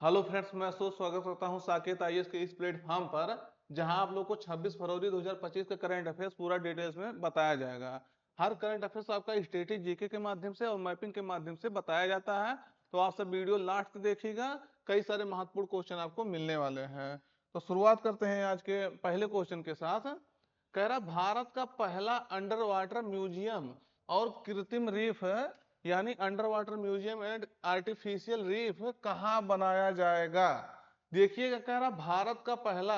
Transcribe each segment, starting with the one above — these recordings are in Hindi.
हेलो फ्रेंड्स, मैं स्वागत करता हूं साकेत आईएएस के इस प्लेटफॉर्म पर, जहां आप लोग को 26 फरवरी 2025 का करंट अफेयर्स पूरा डिटेल्स में बताया जाएगा। हर करंट अफेयर्स आपका स्टैटिक जीके के माध्यम से और मैपिंग के माध्यम से बताया जाता है। तो आप सब वीडियो लास्ट तक देखिएगा, कई सारे महत्वपूर्ण क्वेश्चन आपको मिलने वाले हैं। तो शुरुआत करते हैं आज के पहले क्वेश्चन के साथ। कह रहा भारत का पहला अंडर वाटर म्यूजियम और कृत्रिम रीफ यानी under water museum and artificial reef कहाँ बनाया जाएगा। देखिएगा, कह रहा भारत का पहला।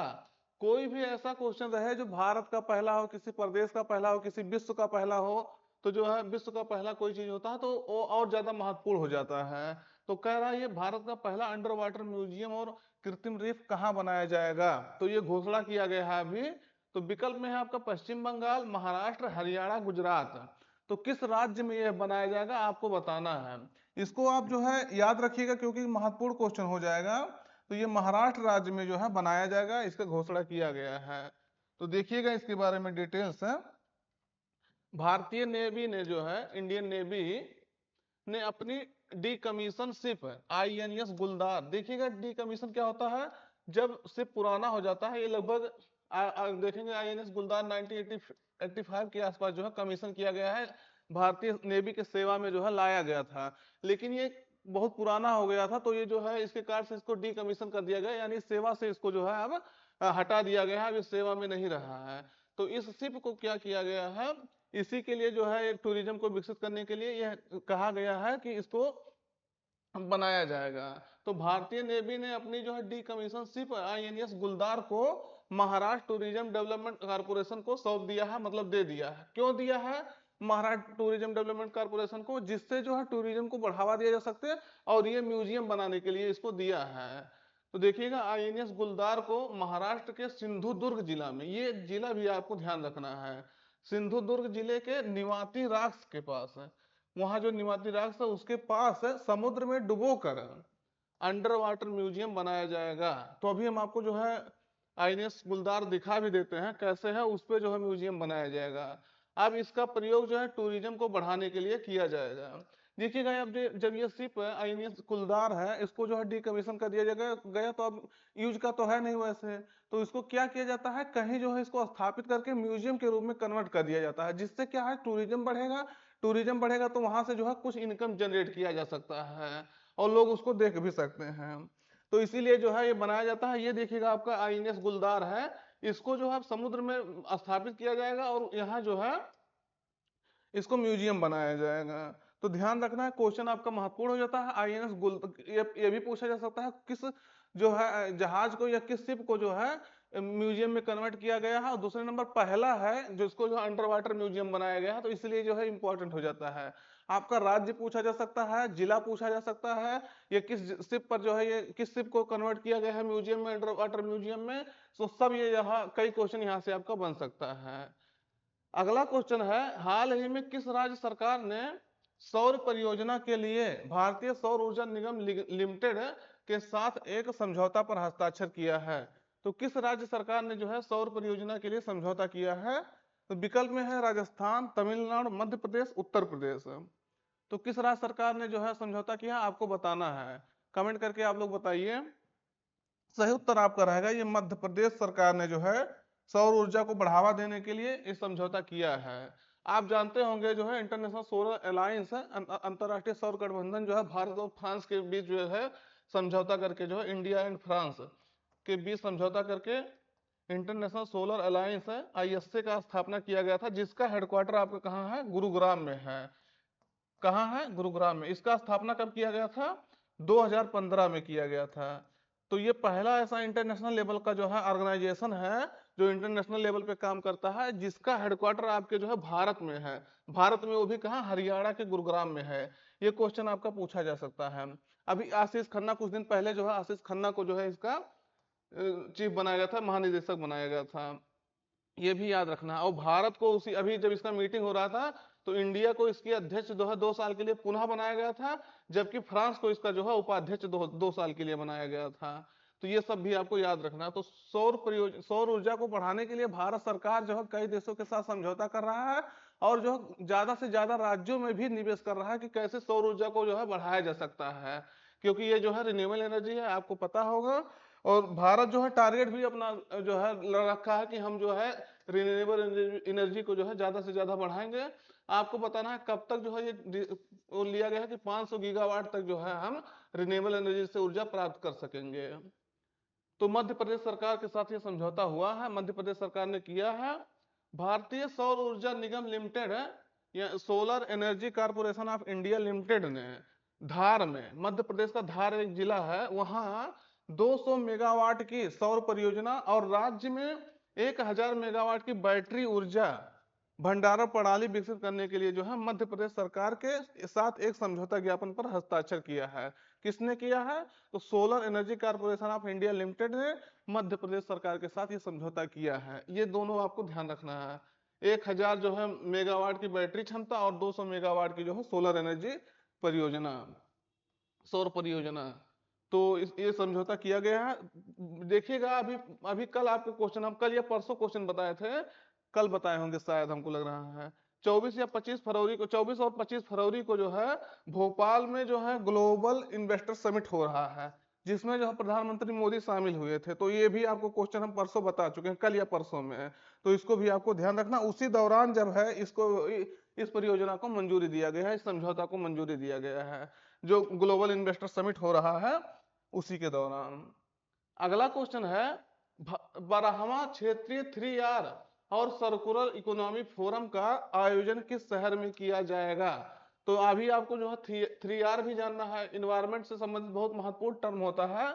कोई भी ऐसा क्वेश्चन रहे जो भारत का पहला हो, किसी प्रदेश का पहला हो, किसी विश्व का पहला हो, तो जो है विश्व का पहला कोई चीज होता है तो वो और ज्यादा महत्वपूर्ण हो जाता है। तो कह रहा है ये भारत का पहला अंडर वाटर म्यूजियम और कृत्रिम रीफ कहाँ बनाया जाएगा। तो ये घोषणा किया गया है अभी। तो विकल्प में है आपका पश्चिम बंगाल, महाराष्ट्र, हरियाणा, गुजरात। तो किस राज्य में यह बनाया जाएगा आपको बताना है। इसको आप जो है याद रखिएगा क्योंकि महत्वपूर्ण क्वेश्चन हो जाएगा। तो ये महाराष्ट्र राज्य में जो है बनाया जाएगा, इसका घोषणा किया गया है। तो देखिएगा इसके बारे में डिटेल्स है। भारतीय नेवी ने जो है, इंडियन नेवी ने अपनी डीकमीशन शिप आईएनएस गुलदार। देखिएगा डीकमीशन क्या होता है, जब शिप पुराना हो जाता है। ये लगभग देखेंगे आईएनएस गुलदार 1985 के आसपास जो है कमीशन किया गया है, भारतीय नेवी के सेवा में जो है लाया गया था। लेकिन ये बहुत पुराना हो गया था, तो ये जो है इसके कारण से इसको डीकमीशन कर दिया गया, यानी सेवा से इसको जो है अब हटा दिया गया है, अब इस सेवा में नहीं रहा है। तो इस शिप को क्या किया गया है, इसी के लिए जो है एक टूरिज्म को विकसित करने के लिए यह कहा गया है कि इसको बनाया जाएगा। तो भारतीय नेवी ने अपनी जो है डीकमीशन शिप आईएनएस गुलदार को महाराष्ट्र टूरिज्म डेवलपमेंट कारपोरेशन को सौंप दिया है, मतलब दे दिया है। क्यों दिया है महाराष्ट्र टूरिज्म डेवलपमेंट कारपोरेशन को? जिससे जो है टूरिज्म को बढ़ावा दिया जा सकते हैं और ये म्यूजियम बनाने के लिए इसको दिया है। तो देखिएगा आईएनएस गुलदार को महाराष्ट्र के सिंधुदुर्ग जिला में, ये जिला भी आपको ध्यान रखना है, सिंधुदुर्ग जिले के निवाती राक्स के पास है। वहां जो निवाती राक्स है उसके पास है, समुद्र में डुबोकर अंडर वाटर म्यूजियम बनाया जाएगा। तो अभी हम आपको जो है आईएनएस गुलदार दिखा भी देते हैं कैसे है, उस पे जो है म्यूजियम बनाया जाएगा। अब इसका प्रयोग जो है टूरिज्म को बढ़ाने के लिए किया जाएगा। देखिएगा अब जब ये शिप आईएनएस गुलदार है, इसको जो है डीकमीशन कर दिया गया तो अब यूज का तो है नहीं वैसे। तो इसको क्या किया जाता है, कहीं जो है इसको स्थापित करके म्यूजियम के रूप में कन्वर्ट कर दिया जाता है, जिससे क्या है टूरिज्म बढ़ेगा। टूरिज्म बढ़ेगा तो वहां से जो है कुछ इनकम जनरेट किया जा सकता है और लोग उसको देख भी सकते हैं। तो इसीलिए जो है ये बनाया जाता है। ये देखिएगा आपका आईएनएस गुलदार है, इसको जो है समुद्र में स्थापित किया जाएगा और यहाँ जो है इसको म्यूजियम बनाया जाएगा। तो ध्यान रखना है, क्वेश्चन आपका महत्वपूर्ण हो जाता है। आईएनएस गुल ये भी पूछा जा सकता है किस जो है जहाज को या किस शिप को जो है म्यूजियम में कन्वर्ट किया गया है, और दूसरे नंबर पहला है जिसको जो अंडर वाटर म्यूजियम बनाया गया है, तो इसलिए जो है इंपॉर्टेंट हो जाता है। आपका राज्य पूछा जा सकता है, जिला पूछा जा सकता है, ये किस शिप पर जो है, ये किस शिप को कन्वर्ट किया गया है म्यूजियम में, अंडर वाटर म्यूजियम में। तो सब ये यहाँ कई क्वेश्चन यहाँ से आपका बन सकता है। अगला क्वेश्चन है, हाल ही में किस राज्य सरकार ने सौर परियोजना के लिए भारतीय सौर ऊर्जा निगम लिमिटेड के साथ एक समझौता पर हस्ताक्षर किया है। तो किस राज्य सरकार ने जो है सौर परियोजना के लिए समझौता किया है। तो विकल्प में है राजस्थान, तमिलनाडु, मध्य प्रदेश, उत्तर प्रदेश। तो किस राज्य सरकार ने जो है समझौता किया आपको बताना है, कमेंट करके आप लोग बताइए। सही उत्तर आपका रहेगा ये मध्य प्रदेश सरकार ने जो है सौर ऊर्जा को बढ़ावा देने के लिए इस समझौता किया है। आप जानते होंगे जो है इंटरनेशनल सोलर अलायंस है, अंतरराष्ट्रीय सौर गठबंधन जो है भारत और फ्रांस के बीच जो है समझौता करके, जो है इंडिया एंड फ्रांस के बीच समझौता करके इंटरनेशनल सोलर अलायंस है आईएसए का स्थापना किया गया था, जिसका हेडक्वार्टर आपका कहाँ है, गुरुग्राम में है। कहाँ है, गुरुग्राम में। इसका स्थापना कब किया गया था, 2015 में किया गया था। तो ये पहला ऐसा इंटरनेशनल लेवल का जो है ऑर्गेनाइजेशन है जो इंटरनेशनल लेवल पे काम करता है, जिसका हेडक्वार्टर आपके जो है भारत में है। भारत में वो भी कहाँ, हरियाणा के गुरुग्राम में है। ये क्वेश्चन आपका पूछा जा सकता है। अभी आशीष खन्ना, कुछ दिन पहले जो है आशीष खन्ना को जो है इसका चीफ बनाया गया था, महानिदेशक बनाया गया था। ये भी याद रखना। और भारत को उसी अभी जब इसका मीटिंग हो रहा था तो इंडिया को इसकी अध्यक्ष जो है 2 साल के लिए पुनः बनाया गया था, जबकि फ्रांस को इसका जो है उपाध्यक्ष 2 साल के लिए बनाया गया था। तो ये सब भी आपको याद रखना। तो सौर ऊर्जा को बढ़ाने के लिए भारत सरकार जो है कई देशों के साथ समझौता कर रहा है और जो ज्यादा से ज्यादा राज्यों में भी निवेश कर रहा है कि कैसे सौर ऊर्जा को जो है बढ़ाया जा सकता है। क्योंकि ये जो है रिन्यूएबल एनर्जी है, आपको पता होगा। और भारत जो है टारगेट भी अपना जो है रखा है कि हम जो है रिन्यूएबल एनर्जी को जो है ज्यादा से ज्यादा बढ़ाएंगे। आपको बताना है कब तक जो है ये वो लिया गया है कि 500 गीगावाट तक जो है हम रिन्यूएबल एनर्जी से ऊर्जा प्राप्त कर सकेंगे। तो मध्य प्रदेश सरकार के साथ ये समझौता हुआ है, मध्य प्रदेश सरकार ने किया है। भारतीय सौर ऊर्जा निगम लिमिटेड है या solar energy corporation of India limited ने धार में, मध्य प्रदेश का धार एक जिला है, वहां 200 मेगावाट की सौर परियोजना और राज्य में 1000 मेगावाट की बैटरी ऊर्जा भंडारण प्रणाली विकसित करने के लिए जो है मध्य प्रदेश सरकार के साथ एक समझौता ज्ञापन पर हस्ताक्षर किया है। किसने किया है? तो solar energy corporation of India limited ने मध्य प्रदेश सरकार के साथ ये समझौता किया है। ये दोनों आपको ध्यान रखना है, 1000 जो है मेगावाट की बैटरी क्षमता और 200 मेगावाट की जो है सोलर एनर्जी परियोजना, सौर परियोजना। तो ये समझौता किया गया है। देखिएगा अभी अभी कल आपको क्वेश्चन, हम कल या परसों क्वेश्चन बताए थे, कल बताए होंगे शायद, हमको लग रहा है 24 या 25 फरवरी को, 24 और 25 फरवरी को जो है भोपाल में जो है ग्लोबल इन्वेस्टर समिट हो रहा है, जिसमें जो है प्रधानमंत्री मोदी शामिल हुए थे। तो ये भी आपको क्वेश्चन हम परसों बता चुके हैं, कल या परसों में। तो इसको भी आपको ध्यान रखना। उसी दौरान जब है इसको इस परियोजना को मंजूरी दिया गया है, इस समझौता को मंजूरी दिया गया है, जो ग्लोबल इन्वेस्टर समिट हो रहा है उसी के दौरान। अगला क्वेश्चन है 12वां क्षेत्रीय 3R और सर्कुलर इकोनॉमी फोरम का आयोजन किस शहर में किया जाएगा? तो अभी आपको जो है 3R भी जानना है, इन्वायरमेंट से संबंधित बहुत महत्वपूर्ण टर्म होता है।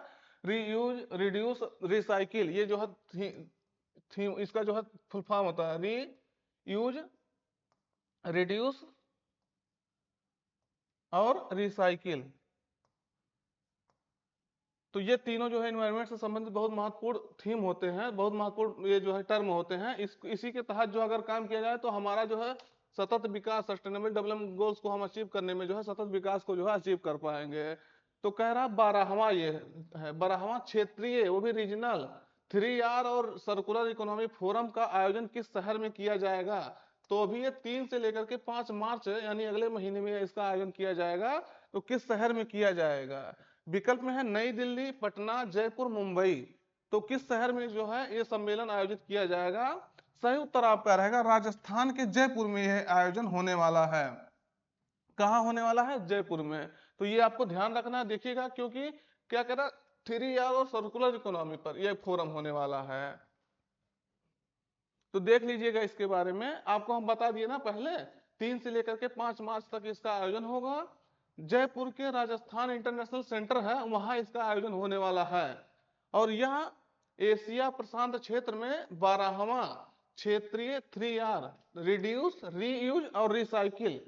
रीयूज, रिड्यूस, रिसाइकिल, ये जो है थीम इसका जो है फुल फॉर्म होता है री यूज, रिड्यूस और रिसाइकिल। तो ये तीनों जो है एनवायरनमेंट से संबंधित बहुत महत्वपूर्ण थीम होते हैं, बहुत महत्वपूर्ण ये जो है टर्म होते हैं। इसी के तहत जो अगर काम किया जाए तो हमारा जो है सतत विकास, सस्टेनेबल डेवलपमेंट गोल्स को हम अचीव करने में जो है सतत विकास को जो है अचीव कर पाएंगे। तो कह रहा 12वां ये है, 12वां क्षेत्रीय वो भी रीजनल 3R और सर्कुलर इकोनॉमी फोरम का आयोजन किस शहर में किया जाएगा? तो अभी ये 3 से लेकर के 5 मार्च यानी अगले महीने में इसका आयोजन किया जाएगा। तो किस शहर में किया जाएगा? विकल्प में है नई दिल्ली, पटना, जयपुर, मुंबई। तो किस शहर में जो है ये सम्मेलन आयोजित किया जाएगा? सही उत्तर आपका रहेगा राजस्थान के जयपुर में यह आयोजन होने वाला है। कहाँ होने वाला है? जयपुर में। तो ये आपको ध्यान रखना है, देखिएगा, क्योंकि क्या कह रहा 3R और सर्कुलर इकोनॉमी पर यह फोरम होने वाला है। तो देख लीजिएगा इसके बारे में, आपको हम बता दिए ना पहले, 3 से लेकर के 5 मार्च तक इसका आयोजन होगा। जयपुर के राजस्थान इंटरनेशनल सेंटर है, वहां इसका आयोजन होने वाला है। और यह एशिया प्रशांत क्षेत्र में 12वां क्षेत्रीय 3R, रिड्यूस, रीयूज और रिसाइकिल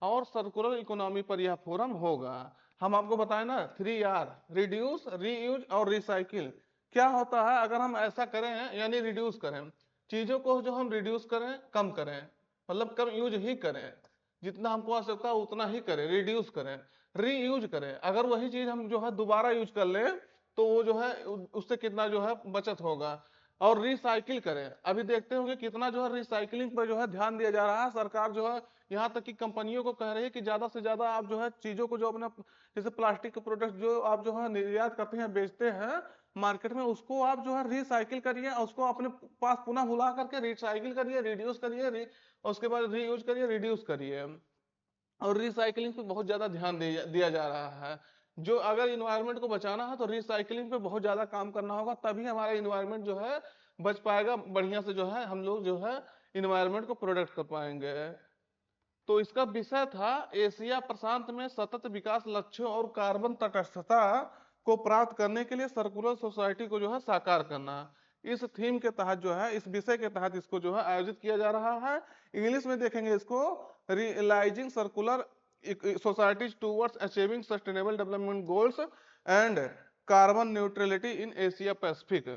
और सर्कुलर इकोनॉमी पर यह फोरम होगा। हम आपको बताएं ना 3R, रिड्यूस, रीयूज और रिसाइकिल क्या होता है। अगर हम ऐसा करें यानी रिड्यूस करें, चीजों को जो हम रिड्यूस करें, कम करें, मतलब कम यूज ही करें, जितना हमको आवश्यकता है उतना ही करें, रिड्यूस करें। रीयूज करें, अगर वही चीज हम जो है दोबारा यूज कर ले तो वो जो है उससे कितना जो है बचत होगा। और रिसाइकिल करें, अभी देखते होंगे कितना जो है रिसाइकिलिंग पर जो है ध्यान दिया जा रहा है। सरकार जो है यहाँ तक कि कंपनियों को कह रही है कि ज्यादा से ज्यादा आप जो है चीजों को जो अपना, जैसे प्लास्टिक के प्रोडक्ट जो आप जो है निर्यात करते हैं, बेचते हैं मार्केट में, उसको आप जो है रिसाइकिल करिए और उसको अपने पास पुनः बुला करके रिसाइकिल करिए, रिड्यूस करिए, उसके बाद रीयूज करिए, रिड्यूस करिए। और रिसाइकलिंग पे बहुत ज्यादा ध्यान दिया जा रहा है। जो अगर इन्वायरमेंट को बचाना है तो रिसाइकलिंग पे बहुत ज्यादा काम करना होगा, तभी हमारा इन्वायरमेंट जो है बच पाएगा बढ़िया से, जो है हम लोग जो है इन्वायरमेंट को प्रोटेक्ट कर पाएंगे। तो इसका विषय था एशिया प्रशांत में सतत विकास लक्ष्यों और कार्बन तटस्थता को प्राप्त करने के लिए सर्कुलर सोसाइटी को जो है साकार करना। इस थीम के तहत जो है, इस विषय के तहत इसको जो है आयोजित किया जा रहा है। इंग्लिश में देखेंगे इसको realizing circular societies towards achieving sustainable development goals and carbon neutrality in Asia Pacific.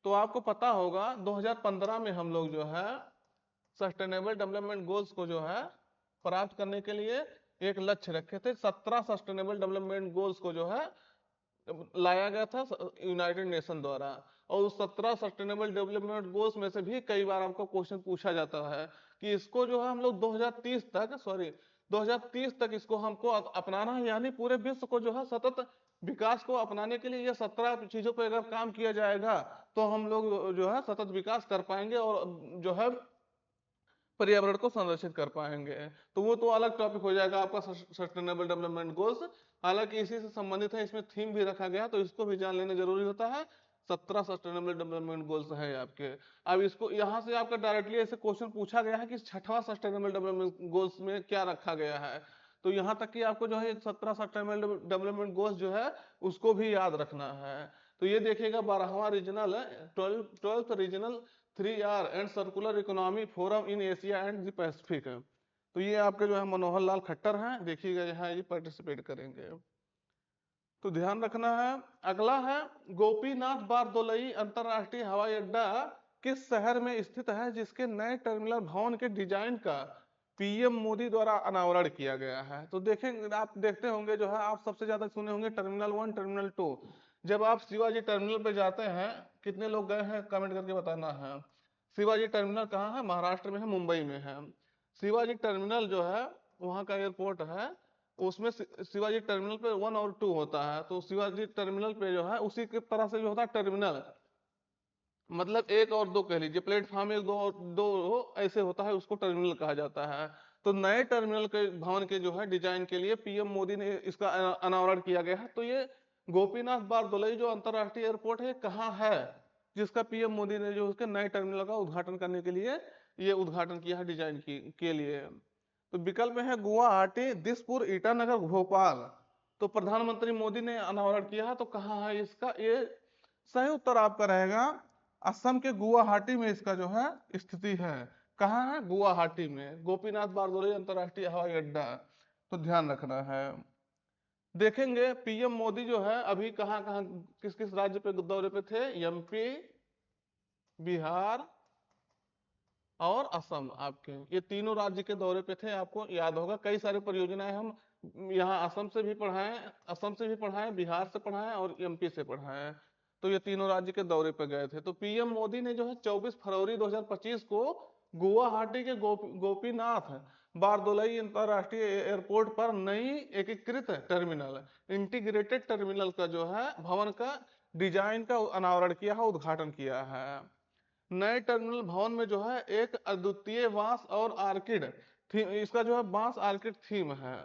तो आपको पता होगा 2015 में हम लोग जो है सस्टेनेबल डेवलपमेंट गोल्स को जो है प्राप्त करने के लिए एक लक्ष्य रखे थे। 17 सस्टेनेबल डेवलपमेंट गोल्स को जो है लाया गया था यूनाइटेड नेशन द्वारा। और उस 17 सस्टेनेबल डेवलपमेंट गोल्स में से भी कई बार आपको क्वेश्चन पूछा जाता है कि इसको जो है हम लोग 2030 तक, सॉरी 2030 तक इसको हमको अपनाना है, यानी पूरे विश्व को जो है सतत विकास को अपनाने के लिए ये 17 चीजों पर अगर काम किया जाएगा तो हम लोग जो है सतत विकास कर पाएंगे और जो है पर्यावरण को संरक्षित कर पाएंगे। तो वो तो अलग टॉपिक हो जाएगा आपका सस्टेनेबल डेवलपमेंट गोल्स, हालांकि इसी से संबंधित है, इसमें थीम भी रखा गया तो इसको भी जान लेना जरूरी होता है। 17 सस्टेनेबल डेवलपमेंट गोल्स है आपके। अब इसको यहाँ से आपका डायरेक्टली ऐसे क्वेश्चन पूछा गया है कि छठवां सस्टेनेबल डेवलपमेंट गोल्स में क्या रखा गया है, तो यहाँ तक कि आपको जो है 17 सस्टेनेबल डेवलपमेंट गोल्स जो है उसको भी याद रखना है। तो ये देखिएगा 12वां regional, 12th regional 3R and circular economy forum in Asia and the Pacific. तो ये आपके जो है मनोहर लाल खट्टर हैं, देखिएगा यहाँ ये पार्टिसिपेट करेंगे, तो ध्यान रखना है। अगला है गोपीनाथ बारदोलई अंतरराष्ट्रीय हवाई अड्डा किस शहर में स्थित है जिसके नए टर्मिनल भवन के डिजाइन का पीएम मोदी द्वारा अनावरण किया गया है। तो देखेंगे, आप देखते होंगे जो है, आप सबसे ज्यादा सुने होंगे टर्मिनल 1 टर्मिनल 2। जब आप शिवाजी टर्मिनल पे जाते हैं, कितने लोग गए हैं कमेंट करके बताना है। शिवाजी टर्मिनल कहाँ है? महाराष्ट्र में है, मुंबई में है। शिवाजी टर्मिनल जो है वहाँ का एयरपोर्ट है, उसमें शिवाजी टर्मिनल पे 1 और 2 होता है। तो शिवाजी टर्मिनल पे जो है उसी की तरह से जो होता है टर्मिनल, मतलब 1 और 2 कह लीजिए, प्लेटफॉर्म 1 2 और 2 ऐसे होता है, उसको टर्मिनल कहा जाता है। तो नए टर्मिनल के भवन के जो है डिजाइन के लिए पीएम मोदी ने इसका अनावरण किया गया है। तो ये गोपीनाथ बारदोलई जो अंतरराष्ट्रीय एयरपोर्ट है कहाँ है, जिसका पीएम मोदी ने जो उसके नए टर्मिनल का उद्घाटन करने के लिए ये उद्घाटन किया है डिजाइन के लिए। तो विकल्प में है गुवाहाटी, दिसपुर, ईटानगर, भोपाल। तो प्रधानमंत्री मोदी ने अनावरण किया है, तो कहाँ है इसका? ये सही उत्तर आपका रहेगा असम के गुवाहाटी में इसका जो है स्थिति है। कहाँ है? गुवाहाटी में, गोपीनाथ बारदोली अंतरराष्ट्रीय हवाई अड्डा। तो ध्यान रखना है। देखेंगे पीएम मोदी जो है अभी कहाँ कहाँ किस किस राज्य पे दौरे पे थे? एमपी, बिहार और असम, आपके ये तीनों राज्य के दौरे पे थे। आपको याद होगा कई सारी परियोजनाएं हम यहाँ असम से भी पढ़ाएं, बिहार से पढ़ाएं और एमपी से पढ़ाएं। तो ये तीनों राज्य के दौरे पे गए थे। तो पीएम मोदी ने जो है 24 फरवरी 2025 को गुवाहाटी के गोपीनाथ बारदोलई अंतरराष्ट्रीय एयरपोर्ट पर नई एकीकृत टर्मिनल, इंटीग्रेटेड टर्मिनल का जो है भवन का डिजाइन का अनावरण किया है, उद्घाटन किया है। नए टर्मिनल भवन में जो है एक अद्वितीय बांस और आर्किड थीम, इसका जो है बांस आर्किड थीम है,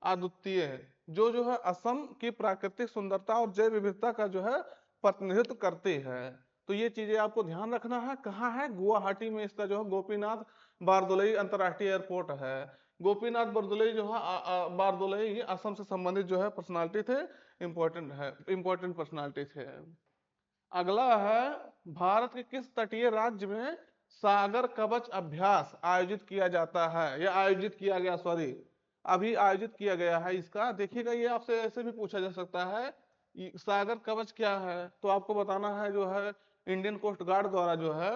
अद्वितीय, जो है असम की प्राकृतिक सुंदरता और जैव विविधता का जो है प्रतिनिधित्व करती है। तो ये चीजें आपको ध्यान रखना है। कहाँ है? गुवाहाटी में इसका जो है गोपीनाथ बारदोलई अंतरराष्ट्रीय एयरपोर्ट है। गोपीनाथ बारदोलई जो है बारदोलई असम से संबंधित जो है पर्सनालिटी थे, इंपॉर्टेंट पर्सनालिटी थे। अगला है भारत के किस तटीय राज्य में सागर कवच अभ्यास आयोजित किया जाता है, या आयोजित किया गया, सॉरी अभी आयोजित किया गया है इसका। देखिएगा ये आपसे ऐसे भी पूछा जा सकता है, सागर कवच क्या है, तो आपको बताना है जो है इंडियन कोस्ट गार्ड द्वारा जो है,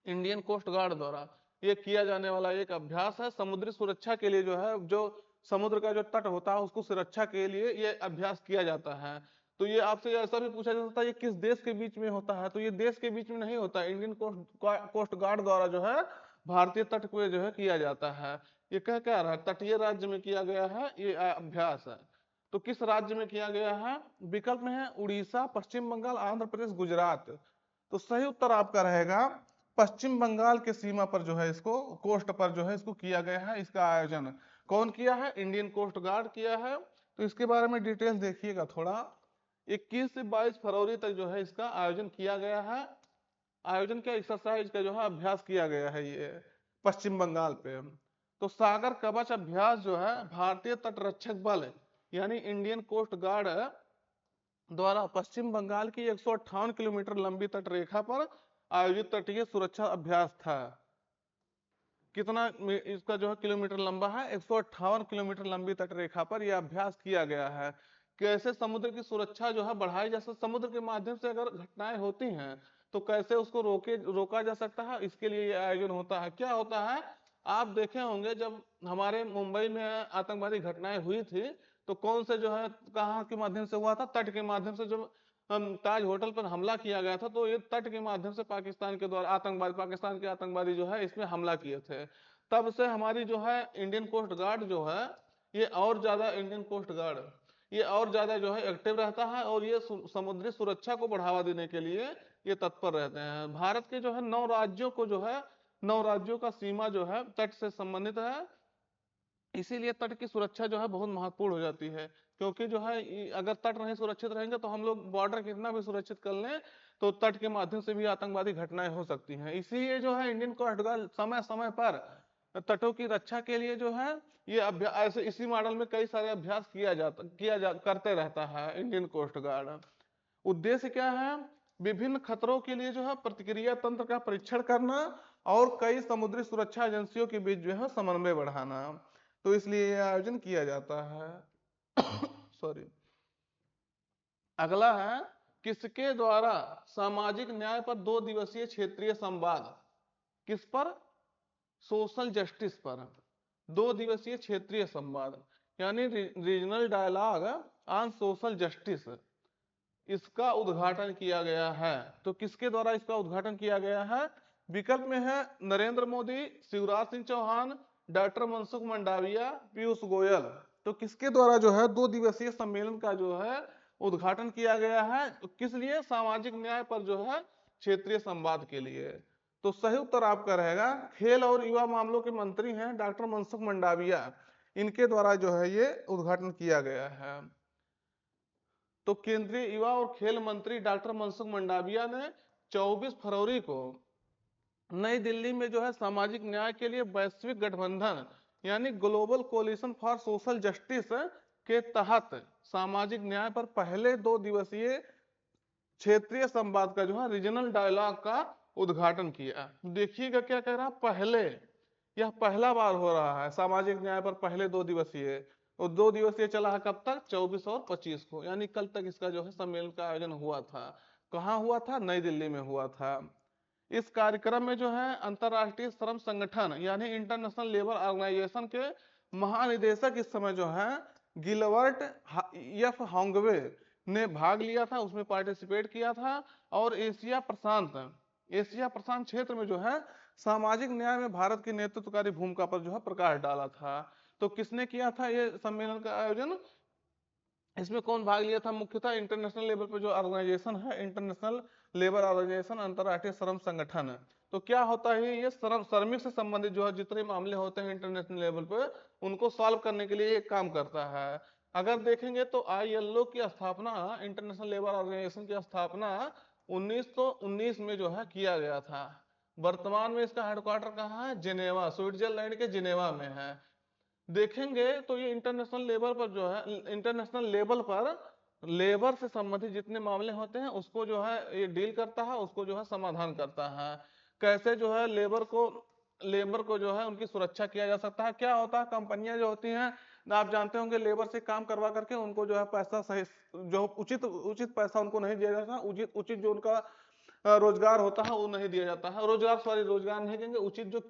इंडियन कोस्ट गार्ड द्वारा ये किया जाने वाला एक अभ्यास है। समुद्री सुरक्षा के लिए जो है, जो समुद्र का जो तट होता है उसको सुरक्षा के लिए ये अभ्यास किया जाता है। तो ये आपसे ऐसा भी पूछा जा सकता है ये किस देश के बीच में होता है, तो ये देश के बीच में नहीं होता, इंडियन कोस्ट गार्ड द्वारा जो है भारतीय तट पे जो है किया जाता है। ये क्या रहा, तटीय राज्य में किया गया है ये अभ्यास है। तो किस राज्य में किया गया है? विकल्प में है उड़ीसा, पश्चिम बंगाल, आंध्र प्रदेश, गुजरात। तो सही उत्तर आपका रहेगा पश्चिम बंगाल के सीमा पर जो है इसको, कोस्ट पर जो है इसको किया गया है। इसका आयोजन कौन किया है? इंडियन कोस्ट गार्ड किया है। तो इसके बारे में डिटेल देखिएगा थोड़ा। 21 से 22 फरवरी तक जो है इसका आयोजन किया गया है। आयोजन क्या, एक्सरसाइज का जो है अभ्यास किया गया है ये पश्चिम बंगाल पे। तो सागर कवच अभ्यास जो है भारतीय तटरक्षक बल यानी इंडियन कोस्ट गार्ड द्वारा पश्चिम बंगाल की 158 किलोमीटर लंबी तटरेखा पर आयोजित तटीय सुरक्षा अभ्यास था। कितना इसका जो है किलोमीटर लंबा है? 158 किलोमीटर लंबी तटरेखा पर यह अभ्यास किया गया है। कैसे समुद्र की सुरक्षा जो है बढ़ाई जा सकती, समुद्र के माध्यम से अगर घटनाएं होती हैं तो कैसे उसको रोका जा सकता है, इसके लिए यह आयोजन होता है। क्या होता है, आप देखे होंगे जब हमारे मुंबई में आतंकवादी घटनाएं हुई थी तो कौन से जो है कहाँ के माध्यम से हुआ था? तट के माध्यम से। जब ताज होटल पर हमला किया गया था तो ये तट के माध्यम से पाकिस्तान के द्वारा पाकिस्तान के आतंकवादी जो है इसमें हमला किए थे। तब से हमारी जो है इंडियन कोस्ट गार्ड जो है ये और ज्यादा इंडियन कोस्ट गार्ड ये और ज्यादा जो है एक्टिव रहता है और ये समुद्री सुरक्षा को बढ़ावा देने के लिए ये तत्पर रहते हैं। भारत के जो है 9 राज्यों को जो है 9 राज्यों का सीमा जो है तट से संबंधित है, इसीलिए तट की सुरक्षा जो है बहुत महत्वपूर्ण हो जाती है। क्योंकि जो है अगर तट नहीं सुरक्षित रहेंगे तो हम लोग बॉर्डर कितना भी सुरक्षित कर लें तो तट के माध्यम से भी आतंकवादी घटनाएं हो सकती हैं। इसीलिए जो है इंडियन कोस्ट गार्ड समय समय पर तटों की रक्षा के लिए जो है ये अभ्यास ऐसे इसी मॉडल में कई सारे अभ्यास करते रहता है इंडियन कोस्ट गार्ड। उद्देश्य क्या है? विभिन्न खतरों के लिए जो है प्रतिक्रिया तंत्र का परीक्षण करना और कई समुद्री सुरक्षा एजेंसियों के बीच जो है समन्वय बढ़ाना, तो इसलिए यह आयोजन किया जाता है। सॉरी। अगला है किसके द्वारा सामाजिक न्याय पर 2 दिवसीय क्षेत्रीय संवाद, किस पर? सोशल जस्टिस पर 2 दिवसीय क्षेत्रीय संवाद यानी regional dialogue on social justice, इसका उद्घाटन किया गया है। तो किसके द्वारा इसका उद्घाटन किया गया है? विकल्प में है नरेंद्र मोदी, शिवराज सिंह चौहान, डॉक्टर मनसुख मंडाविया, पीयूष गोयल। तो किसके द्वारा जो है 2 दिवसीय सम्मेलन का जो है उद्घाटन किया गया है? तो किस लिए? सामाजिक न्याय पर जो है क्षेत्रीय संवाद के लिए। तो सही उत्तर आपका रहेगा खेल और युवा मामलों के मंत्री हैं डॉक्टर मनसुख मंडाविया, इनके द्वारा जो है ये उद्घाटन किया गया है। तो केंद्रीय युवा और खेल मंत्री डॉक्टर मनसुख मंडाविया ने 24 फरवरी को नई दिल्ली में जो है सामाजिक न्याय के लिए वैश्विक गठबंधन यानी global coalition for social justice के तहत सामाजिक न्याय पर पहले 2 दिवसीय क्षेत्रीय संवाद का जो है रीजनल डायलॉग का उद्घाटन किया। देखिएगा क्या कह रहा है, पहले, यह पहला बार हो रहा है सामाजिक न्याय पर पहले 2 दिवसीय। और 2 दिवसीय चला है कब तक? 24 और 25 को, यानी कल तक इसका जो है सम्मेलन का आयोजन हुआ था। कहाँ हुआ था? नई दिल्ली में हुआ था। इस कार्यक्रम में जो है अंतरराष्ट्रीय श्रम संगठन यानी इंटरनेशनल लेबर ऑर्गेनाइजेशन के महानिदेशक इस समय जो है गिलबर्ट एफ होंगवे ने भाग लिया था, उसमें पार्टिसिपेट किया था। और एशिया प्रशांत क्षेत्र में जो है सामाजिक न्याय में भारत की नेतृत्वकारी भूमिका पर जो है प्रकाश डाला था। तो किसने किया था ये सम्मेलन का आयोजन? इसमें कौन भाग लिया था? मुख्यतः इंटरनेशनल लेवल पे जो ऑर्गेनाइजेशन है, इंटरनेशनल लेबर ऑर्गेनाइजेशन, अंतरराष्ट्रीय श्रम संगठन। तो क्या होता है ये श्रमिक से संबंधित जो है जितने मामले होते हैं इंटरनेशनल लेवल पे उनको सॉल्व करने के लिए ये काम करता है। अगर देखेंगे तो ILO की स्थापना, इंटरनेशनल लेबर ऑर्गेनाइजेशन की स्थापना 1919 में जो है किया गया था। वर्तमान में इसका हेडक्वार्टर कहाँ है? जिनेवा, स्विट्जरलैंड के जिनेवा में है। देखेंगे तो ये इंटरनेशनल लेवल पर लेबर से संबंधित जितने मामले होते हैं उसको जो है ये डील करता है, उसको जो है समाधान करता है। कैसे जो है लेबर को जो है उनकी सुरक्षा किया जा सकता है। क्या होता है, कंपनियां जो होती हैं आप जानते होंगे लेबर से काम करवा करके उनको जो है पैसा सही, जो उचित उचित पैसा उनको नहीं दिया जाता, उचित उचित जो उनका रोजगार होता है वो नहीं दिया जाता है। रोजगार नहीं देंगे, उचित जो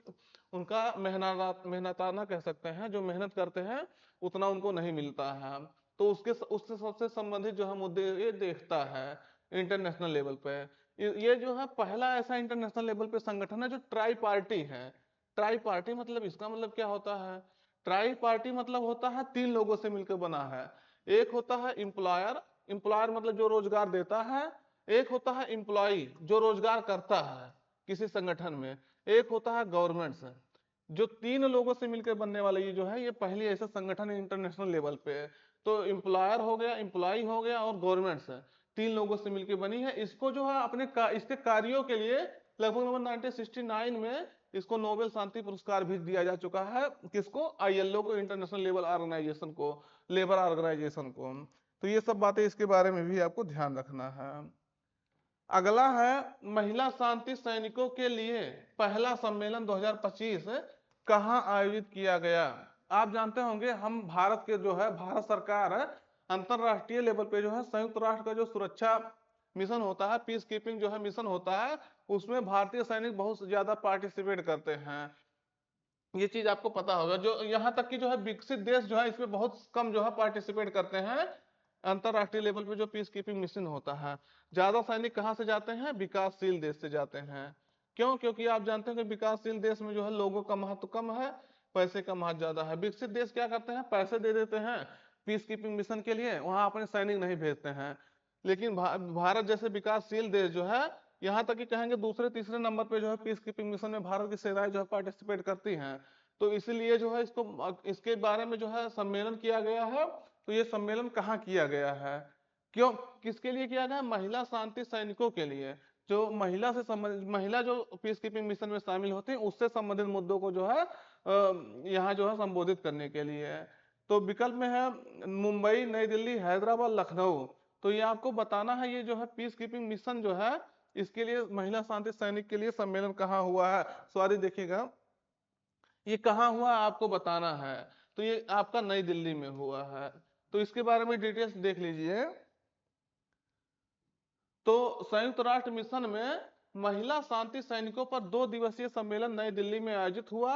उनका मेहनताना कह सकते हैं, जो मेहनत करते हैं उतना उनको नहीं मिलता है। तो उससे सबसे संबंधित जो है मुद्दे ये देखता है इंटरनेशनल लेवल पे। ये जो है पहला ऐसा इंटरनेशनल लेवल पे संगठन है जो ट्राई पार्टी है। ट्राई पार्टी मतलब, इसका मतलब क्या होता है? ट्राई पार्टी मतलब होता है 3 लोगों से मिलकर बना है। एक होता है एम्प्लॉयर, एम्प्लॉयर मतलब जो रोजगार देता है। एक होता है एम्प्लॉई जो रोजगार करता है किसी संगठन में। एक होता है गवर्नमेंट से। जो 3 लोगों से मिलकर बनने वाला ये जो है ये पहली ऐसा संगठन है इंटरनेशनल लेवल पे। तो एम्प्लॉयर हो गया, एम्प्लॉई हो गया और गवर्नमेंट से 3 लोगों से मिलकर बनी है। इसको जो है इसके कार्यों के लिए लगभग 1969 में इसको नोबेल शांति पुरस्कार भी दिया जा चुका है। किसको? ILO को, इंटरनेशनल लेबर ऑर्गेनाइजेशन को, लेबर ऑर्गेनाइजेशन को। तो ये सब बातें इसके बारे में भी आपको ध्यान रखना है। अगला है महिला शांति सैनिकों के लिए पहला सम्मेलन 2025 कहां आयोजित किया गया? आप जानते होंगे हम भारत के जो है भारत सरकार अंतरराष्ट्रीय लेवल पे जो है संयुक्त राष्ट्र का जो सुरक्षा मिशन होता है, पीस कीपिंग जो है मिशन होता है, उसमें भारतीय सैनिक बहुत ज्यादा पार्टिसिपेट करते हैं। ये चीज आपको पता होगा। जो यहाँ तक कि जो है विकसित देश जो है इसमें बहुत कम जो है पार्टिसिपेट करते हैं अंतरराष्ट्रीय लेवल पे जो पीस कीपिंग मिशन होता है। ज्यादा सैनिक कहाँ से जाते हैं? विकासशील देश से जाते हैं। क्यों? क्योंकि आप जानते हैं कि विकासशील देश में जो है लोगों का महत्व कम है, पैसे का महत्व ज्यादा है। विकसित देश क्या करते हैं, पैसे दे देते हैं पीस कीपिंग मिशन के लिए, वहां अपने सैनिक नहीं भेजते हैं। लेकिन भारत जैसे विकासशील देश जो है, यहाँ तक कि कहेंगे दूसरे तीसरे नंबर पे जो है पीस कीपिंग मिशन में भारत की सेनाएं जो है पार्टिसिपेट करती हैं। तो इसीलिए जो है इसके बारे में जो है सम्मेलन किया गया है। तो ये सम्मेलन कहाँ किया गया है, क्यों, किसके लिए किया गया है? महिला शांति सैनिकों के लिए। जो महिला से संबंधित, महिला जो पीस कीपिंग मिशन में शामिल होती हैं, उससे संबंधित मुद्दों को जो है यहाँ जो है संबोधित करने के लिए है। तो विकल्प में है मुंबई, नई दिल्ली, हैदराबाद, लखनऊ। तो ये आपको बताना है, ये जो है पीस कीपिंग मिशन जो है, इसके लिए महिला शांति सैनिक के लिए सम्मेलन कहाँ हुआ है। सॉरी देखिएगा, ये कहाँ हुआ आपको बताना है। तो ये आपका नई दिल्ली में हुआ है। तो इसके बारे में डिटेल्स देख लीजिए। तो संयुक्त राष्ट्र मिशन में महिला शांति सैनिकों पर 2 दिवसीय सम्मेलन नई दिल्ली में आयोजित हुआ।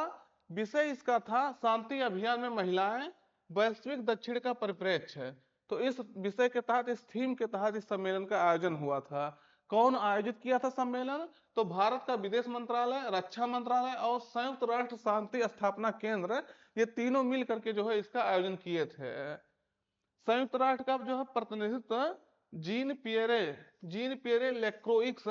विषय इसका था शांति अभियान में महिलाएं, वैश्विक दक्षिण का परिप्रेक्ष्य। तो इस विषय के तहत, इस थीम के तहत इस सम्मेलन का आयोजन हुआ था। कौन आयोजित किया था सम्मेलन? तो भारत का विदेश मंत्रालय, रक्षा मंत्रालय और संयुक्त राष्ट्र शांति स्थापना केंद्र, ये तीनों मिल करके जो है इसका आयोजन किए थे। संयुक्त राष्ट्र का जो है प्रतिनिधित्व जीन पियरे लेक्रोइक्स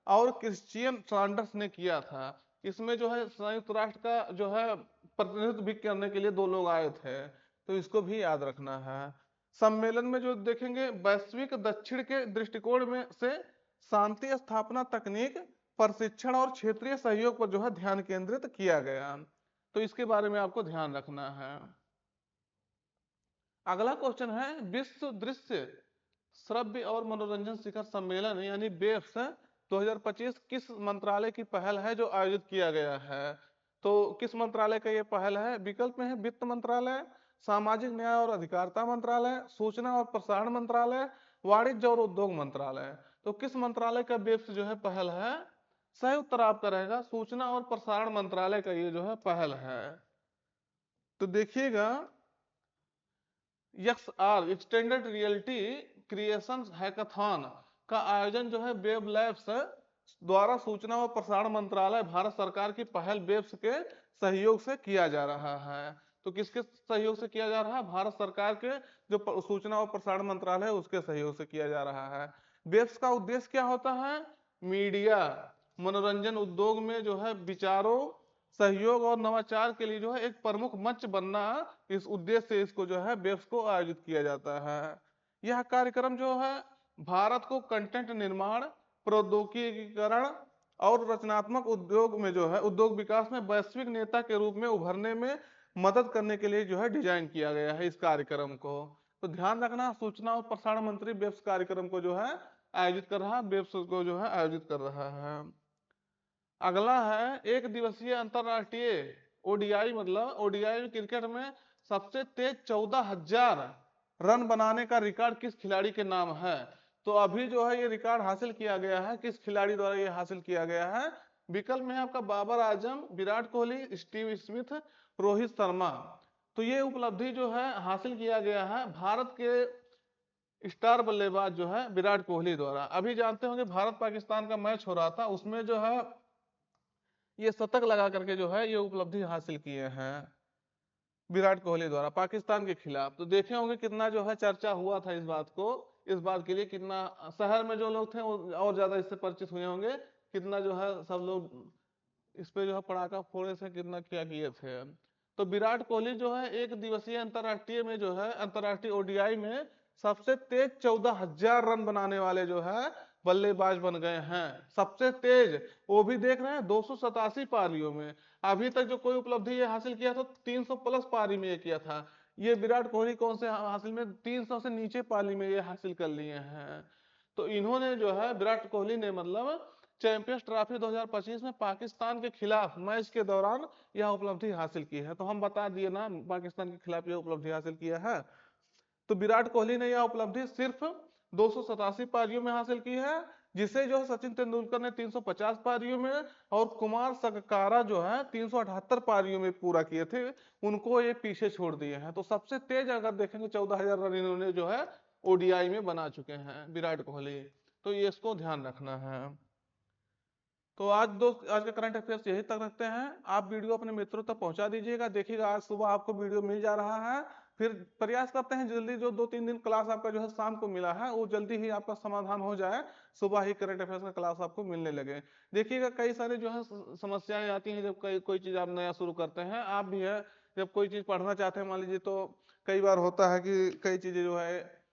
और क्रिश्चियन सैंडर्स ने किया था। इसमें जो है संयुक्त राष्ट्र का जो है प्रतिनिधित्व भी करने के लिए 2 लोग आए थे। तो इसको भी याद रखना है। सम्मेलन में जो देखेंगे, वैश्विक दक्षिण के दृष्टिकोण में से शांति स्थापना तकनीक, प्रशिक्षण और क्षेत्रीय सहयोग पर जो है ध्यान केंद्रित किया गया। तो इसके बारे में आपको ध्यान रखना है। अगला क्वेश्चन है, विश्व दृश्य श्रव्य और मनोरंजन शिखर सम्मेलन यानी बेफ्स 2025 किस मंत्रालय की पहल है जो आयोजित किया गया है? तो किस मंत्रालय का ये पहल है? विकल्प में है वित्त मंत्रालय, सामाजिक न्याय और अधिकारिता मंत्रालय, सूचना और प्रसारण मंत्रालय, वाणिज्य और उद्योग मंत्रालय। तो किस मंत्रालय का बेफ्स जो है पहल है? सही उत्तर आपका रहेगा सूचना और प्रसारण मंत्रालय का ये जो है पहल है। तो देखिएगा, XR extended reality creation hackathon का आयोजन जो है वेब लैब्स द्वारा सूचना और प्रसारण मंत्रालय भारत सरकार की पहल वेब्स के सहयोग से किया जा रहा है। तो किसके सहयोग से किया जा रहा है? भारत सरकार के जो सूचना और प्रसारण मंत्रालय है उसके सहयोग से किया जा रहा है। वेब्स का उद्देश्य क्या होता है? मीडिया, मनोरंजन उद्योग में जो है विचारों, सहयोग और नवाचार के लिए जो है एक प्रमुख मंच बनना, इस उद्देश्य से इसको जो है वेब्स को आयोजित किया जाता है। यह कार्यक्रम जो है भारत को कंटेंट निर्माण, प्रौद्योगिकीकरण और रचनात्मक उद्योग में जो है उद्योग विकास में वैश्विक नेता के रूप में उभरने में मदद करने के लिए जो है डिजाइन किया गया है इस कार्यक्रम को। तो ध्यान रखना, सूचना और प्रसारण मंत्री वेब्स कार्यक्रम को जो है आयोजित कर रहा है, वेब्स को जो है आयोजित कर रहा है। अगला है, एक दिवसीय अंतरराष्ट्रीय ओडीआई, मतलब ओडीआई क्रिकेट में सबसे तेज 14,000 रन बनाने का रिकॉर्ड किस खिलाड़ी के नाम है? तो अभी जो है ये रिकॉर्ड हासिल किया गया है, किस खिलाड़ी द्वारा ये हासिल किया गया है? विकल्प में है आपका बाबर आजम, विराट कोहली, स्टीव स्मिथ, रोहित शर्मा। तो ये उपलब्धि जो है हासिल किया गया है भारत के स्टार बल्लेबाज जो है विराट कोहली द्वारा। अभी जानते होंगे भारत पाकिस्तान का मैच हो रहा था, उसमें जो है ये शतक लगा करके जो है ये उपलब्धि हासिल किए हैं विराट कोहली द्वारा पाकिस्तान के खिलाफ। तो देखे होंगे कितना जो है चर्चा हुआ था इस बात को, इस बात के लिए कितना शहर में जो लोग थे वो और ज्यादा इससे परिचित हुए होंगे, कितना जो है सब लोग इस पे जो है पटाखा फोड़े से कितना क्या किए थे। तो विराट कोहली जो है एक दिवसीय अंतरराष्ट्रीय में जो है अंतरराष्ट्रीय ओडीआई में सबसे तेज 14,000 रन बनाने वाले जो है बल्लेबाज बन गए हैं, सबसे तेज। वो भी देख रहे हैं 287 पारियों में। अभी तक जो कोई उपलब्धि ये हासिल किया था 300 प्लस पारी में ये किया था। ये विराट कोहली कौन से हासिल में 300 से नीचे पारी में ये हासिल कर लिए हैं। तो इन्होंने जो है विराट कोहली ने मतलब चैंपियंस ट्रॉफी 2025 में पाकिस्तान के खिलाफ मैच के दौरान यह उपलब्धि हासिल की है। तो हम बता दिए ना पाकिस्तान के खिलाफ यह उपलब्धि हासिल किया है। तो विराट कोहली ने यह उपलब्धि सिर्फ 287 पारियों में हासिल की है, जिसे जो सचिन तेंदुलकर ने 350 पारियों में और कुमार संगकारा जो है 378 पारियों में पूरा किए थे, उनको ये पीछे छोड़ दिए हैं। तो सबसे तेज अगर देखेंगे 14,000 रन इन्होंने जो है ओडीआई में बना चुके हैं विराट कोहली। तो ये इसको ध्यान रखना है। तो आज का करंट अफेयर्स यही तक रखते हैं। आप वीडियो अपने मित्रों तक पहुंचा दीजिएगा। देखिएगा आज सुबह आपको वीडियो मिल जा रहा है। फिर प्रयास करते हैं जल्दी, जो 2-3 दिन क्लास आपका जो है शाम को मिला है वो जल्दी ही आपका समाधान हो जाए, सुबह ही करंट अफेयर्स का क्लास आपको मिलने लगे। देखिएगा कई सारे जो है समस्याएं आती हैं जब कोई चीज आप नया शुरू करते हैं। आप भी है जब कोई चीज पढ़ना चाहते हैं मान लीजिए, तो कई बार होता है कि कई चीजें जो है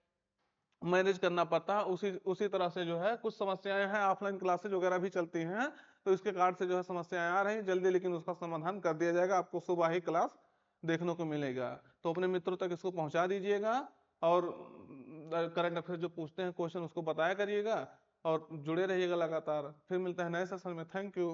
मैनेज करना पड़ता है। उसी उसी तरह से जो है कुछ समस्याएं हैं, ऑफलाइन क्लासेज वगैरह भी चलती हैं, तो इसके कारण से जो है समस्याएं आ रही हैं जल्दी, लेकिन उसका समाधान कर दिया जाएगा। आपको सुबह ही क्लास देखने को मिलेगा। तो अपने मित्रों तक इसको पहुंचा दीजिएगा, और करंट अफेयर जो पूछते हैं क्वेश्चन उसको बताया करिएगा, और जुड़े रहिएगा लगातार। फिर मिलते हैं नए सेशन में। Thank you.